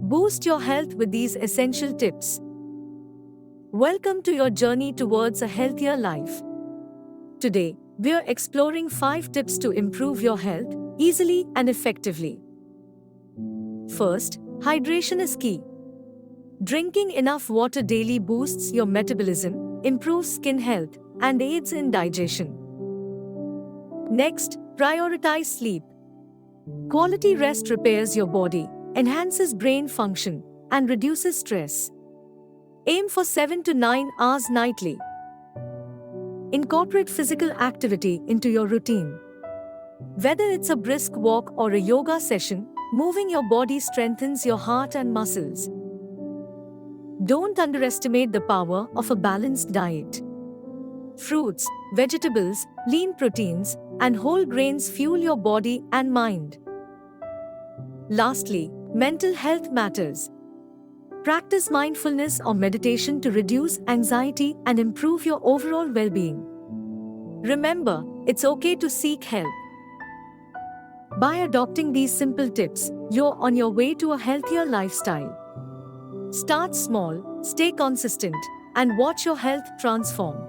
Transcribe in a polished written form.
Boost your health with these essential tips. Welcome to your journey towards a healthier life. Today, we are exploring 5 tips to improve your health easily and effectively. First, hydration is key. Drinking enough water daily boosts your metabolism, improves skin health, and aids in digestion. Next, prioritize sleep. Quality rest repairs your body, enhances brain function, and reduces stress. Aim for 7 to 9 hours nightly. Incorporate physical activity into your routine. Whether it's a brisk walk or a yoga session, moving your body strengthens your heart and muscles. Don't underestimate the power of a balanced diet. Fruits, vegetables, lean proteins, and whole grains fuel your body and mind. Lastly, mental health matters. Practice mindfulness or meditation to reduce anxiety and improve your overall well-being. Remember, it's okay to seek help. By adopting these simple tips, you're on your way to a healthier lifestyle. Start small, stay consistent, and watch your health transform.